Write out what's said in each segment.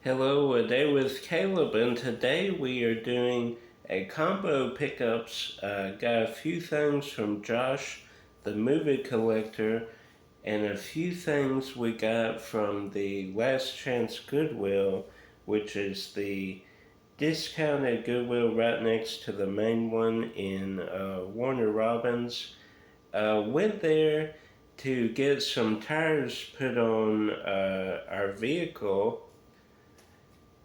Hello, a day with Caleb, and today we are doing a combo pickups. Got a few things from Josh, the movie collector, and a few things we got from the Last Chance Goodwill, which is the discounted Goodwill right next to the main one in Warner Robins. Went there to get some tires put on our vehicle,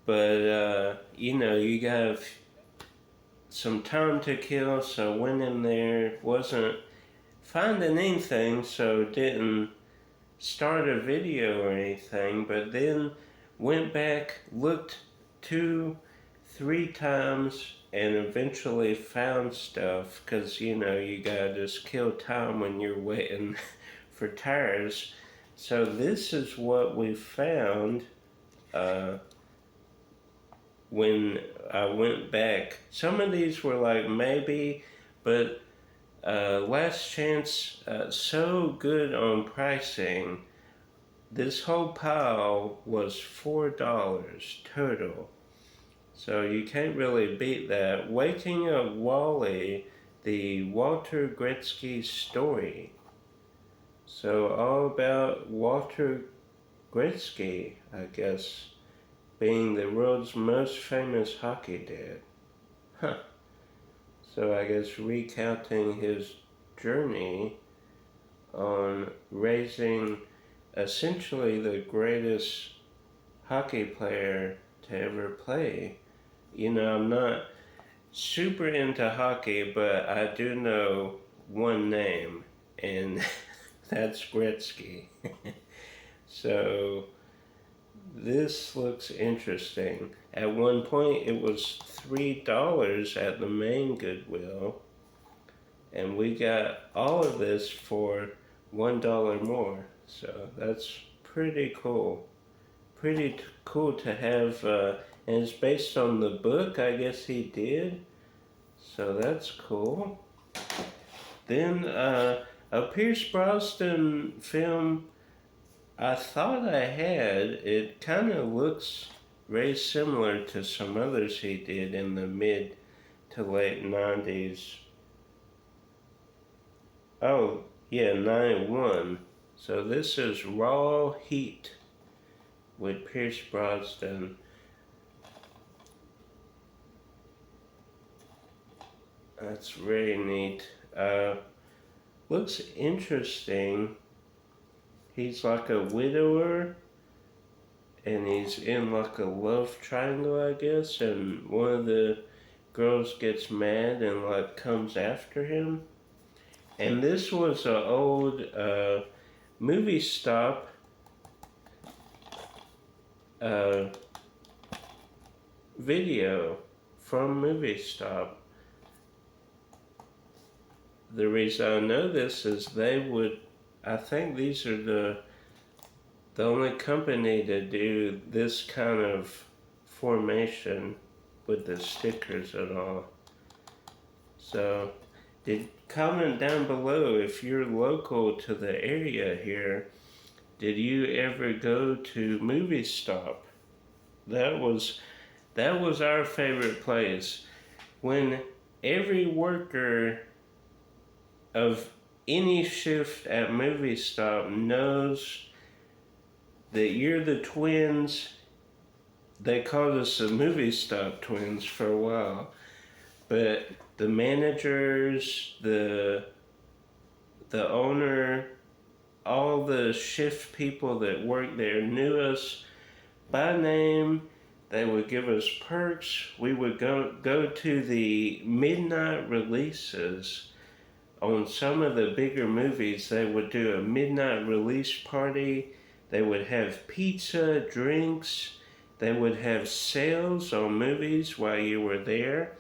but you got some time to kill, so went in there, wasn't finding anything, so didn't start a video or anything, but then went back, looked 2, 3 times, and eventually found stuff, because you gotta just kill time when you're waiting for tires. So this is what we found. When I went back. Some of these were like maybe, but Last Chance, so good on pricing. This whole pile was $4 total. So you can't really beat that. Waking Up Wally, the Walter Gretzky story. So all about Walter Gretzky, I guess, being the world's most famous hockey dad. Huh. So I guess recounting his journey on raising essentially the greatest hockey player to ever play. I'm not super into hockey, but I do know one name, and that's Gretzky. So this looks interesting. At one point it was $3 at the main Goodwill, and we got all of this for $1 more. So that's pretty cool. Pretty cool to have, and it's based on the book I guess he did. So that's cool. Then a Pierce Brosnan film I thought I had. It kind of looks very similar to some others he did in the mid to late 90s. Oh, yeah, 91. So this is Raw Heat with Pierce Brosnan. That's really neat. Looks interesting. He's like a widower, and he's in like a love triangle, I guess, and one of the girls gets mad and like comes after him. And this was an old movie stop video from Movie Stop. The reason I know this is I think these are the only company to do this kind of formation with the stickers and all. So comment down below if you're local to the area here. Did you ever go to Movie Stop? That was our favorite place. When every worker of any shift at Movie Stop knows that you're the twins. They called us the Movie Stop twins for a while. But the managers, the owner, all the shift people that worked there knew us by name. They would give us perks. We would go to the midnight releases. On some of the bigger movies, they would do a midnight release party. They would have pizza, drinks. They would have sales on movies while you were there.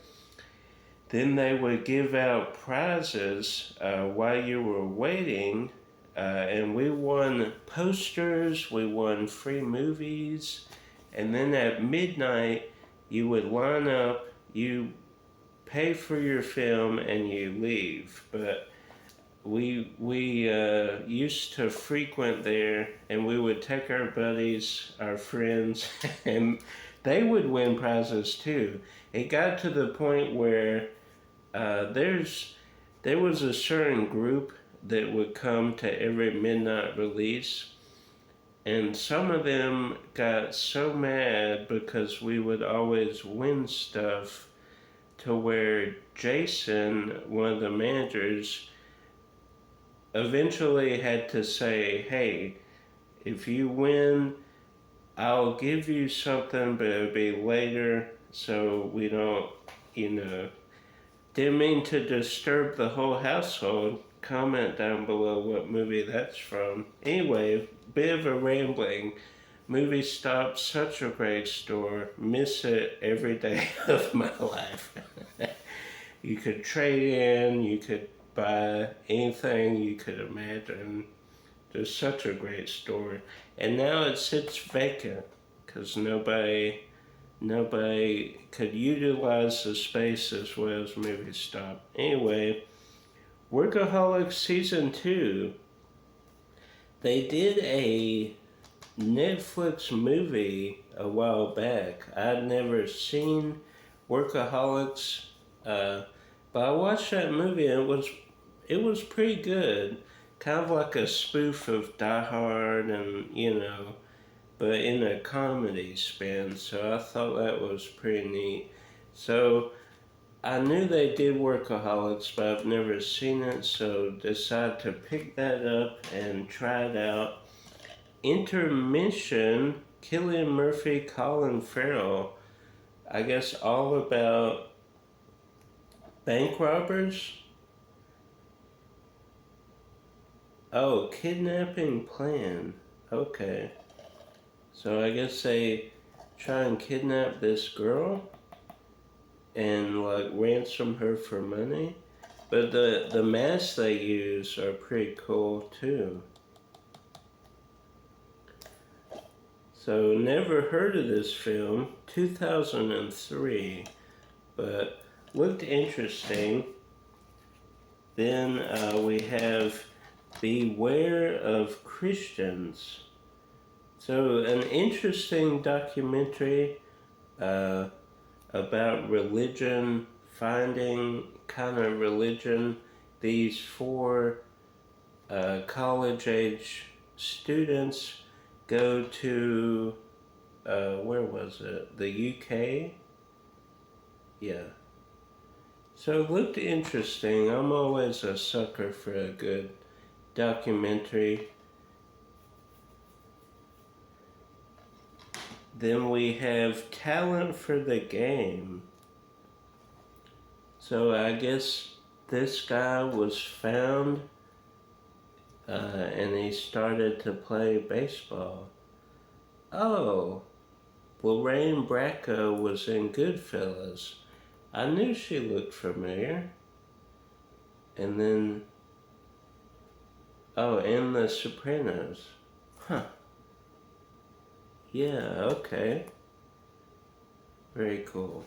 Then they would give out prizes while you were waiting. And we won posters, we won free movies. And then at midnight, you would line up, you pay for your film, and you leave. But we used to frequent there, and we would take our buddies, our friends, and they would win prizes too. It got to the point where there was a certain group that would come to every midnight release, and some of them got so mad because we would always win stuff to where Jason, one of the managers, eventually had to say, hey, if you win, I'll give you something, but it'll be later so we don't, you know, didn't mean to disturb the whole household. Comment down below what movie that's from. Anyway, bit of a rambling. Movie Stop, such a great store. Miss it every day of my life. You could trade in, you could buy anything you could imagine. Just such a great store. And now it sits vacant because nobody could utilize the space as well as Movie Stop. Anyway, Workaholics Season 2. They did a Netflix movie a while back. I'd never seen Workaholics, but I watched that movie and it was pretty good. Kind of like a spoof of Die Hard, and you know, but in a comedy spin. So I thought that was pretty neat. So I knew they did Workaholics, but I've never seen it, so decided to pick that up and try it out. Intermission, Cillian Murphy, Colin Farrell. I guess all about bank robbers. Oh, kidnapping plan. Okay. So I guess they try and kidnap this girl and like ransom her for money. But the masks they use are pretty cool too. So never heard of this film, 2003, but looked interesting. Then we have Beware of Christians. So an interesting documentary about religion, finding kind of religion. These four college-age students go to, where was it? The UK? Yeah. So it looked interesting. I'm always a sucker for a good documentary. Then we have Talent for the Game. So I guess this guy was found and he started to play baseball. Oh, Lorraine Bracco was in Goodfellas. I knew she looked familiar. And then, oh, and The Sopranos. Huh. Yeah, okay. Very cool.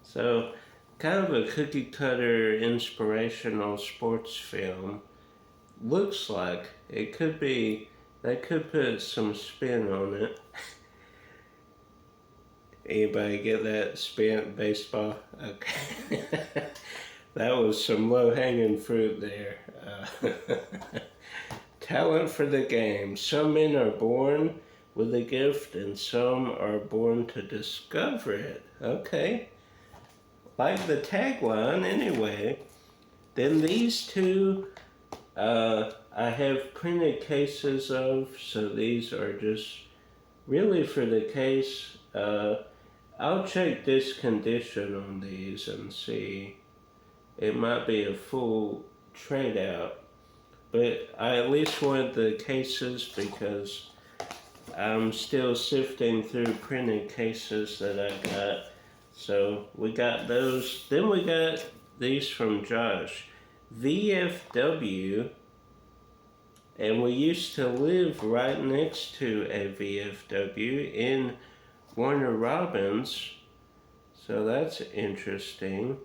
So, kind of a cookie cutter inspirational sports film. Looks like it could be, they could put some spin on it. Anybody get that spin baseball? Okay. That was some low-hanging fruit there. Talent for the Game. Some men are born with a gift and some are born to discover it. Okay. Like the tagline anyway. Then these two I have printed cases of, so these are just really for the case. I'll check this condition on these and see. It might be a full trade out, but I at least want the cases because I'm still sifting through printed cases that I got. So we got those. Then we got these from Josh. VFW, and we used to live right next to a VFW in Warner Robins, so that's interesting.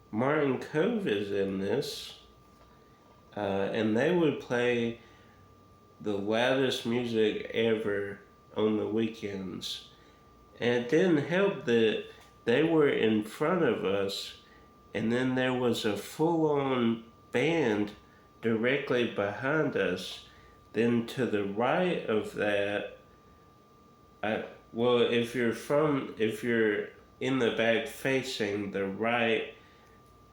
Martin Cove is in this. and they would play the loudest music ever on the weekends. And it didn't help that they were in front of us, and then there was a full-on band directly behind us. Then to the right of that, if you're in the back facing the right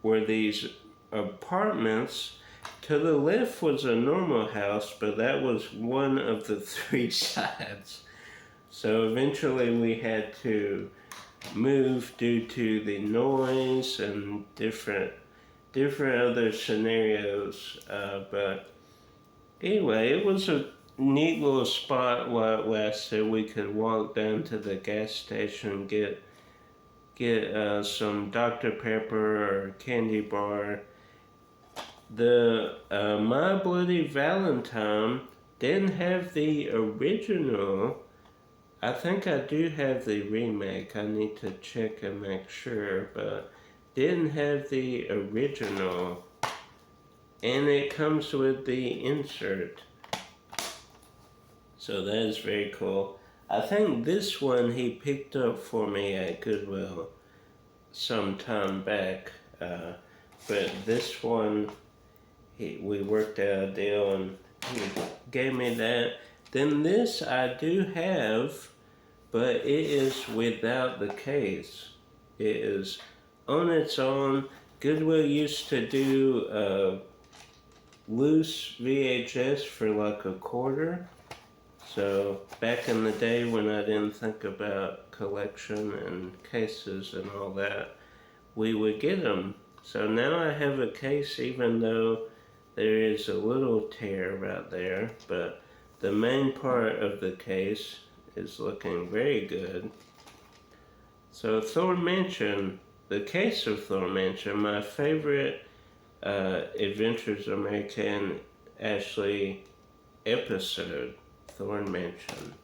were these apartments. To the left was a normal house, but that was one of the three sides. So eventually we had to move due to the noise and different other scenarios. But anyway, it was a neat little spot while it lasted. We could walk down to the gas station, get some Dr. Pepper or candy bar. The My Bloody Valentine didn't have the original. I think I do have the remake. I need to check and make sure, but didn't have the original. And it comes with the insert. So that is very cool. I think this one he picked up for me at Goodwill some time back. But this one, we worked out a deal and he gave me that. Then this I do have, but it is without the case. It is on its own. Goodwill used to do loose VHS for like $0.25. So back in the day when I didn't think about collection and cases and all that, we would get them. So now I have a case, even though there is a little tear right there, but the main part of the case is looking very good. So Thorn Mansion, the case of Thorn Mansion, my favorite Adventures American Ashley episode, Thorn Mansion.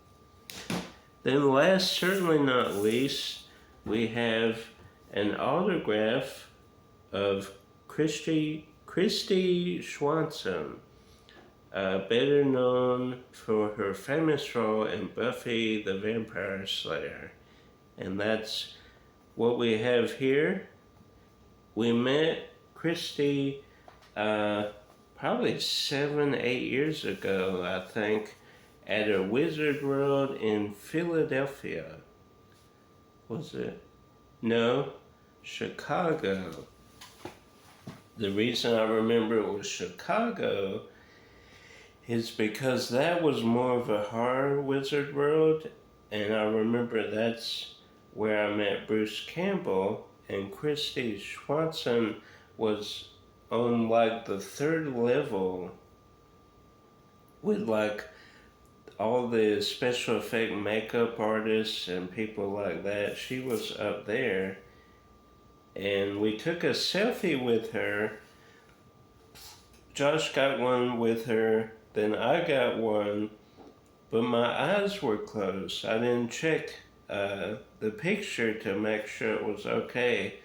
Then last, certainly not least, we have an autograph of Christy Swanson, better known for her famous role in Buffy the Vampire Slayer. And that's what we have here. We met Christy probably 7-8 years ago, I think, at a Wizard World in Philadelphia. Was it? No, Chicago. The reason I remember it was Chicago is because that was more of a horror Wizard World, and I remember that's where I met Bruce Campbell, and Christy Swanson was on like the 3rd level with like all the special effect makeup artists and people like that. She was up there, and we took a selfie with her. Josh got one with her, then I got one, but my eyes were closed. I didn't check the picture to make sure it was okay.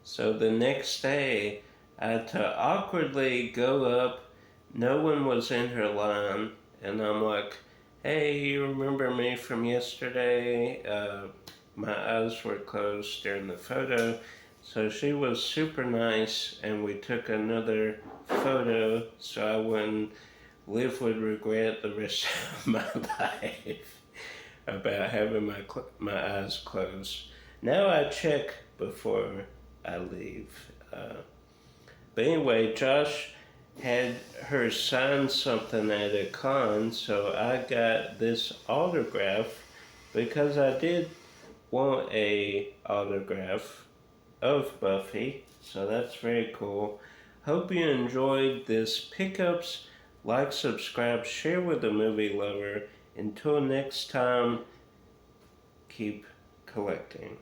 So the next day, I had to awkwardly go up. No one was in her line, and I'm like, hey, you remember me from yesterday? My eyes were closed during the photo. So she was super nice, and we took another photo so I wouldn't live with regret the rest of my life about having my eyes closed. Now I check before I leave. But anyway, Josh had her sign something at a con, so I got this autograph because I did want a autograph of Buffy, so that's very cool. Hope you enjoyed this pickups. Like, subscribe, share with the movie lover. Until next time, keep collecting.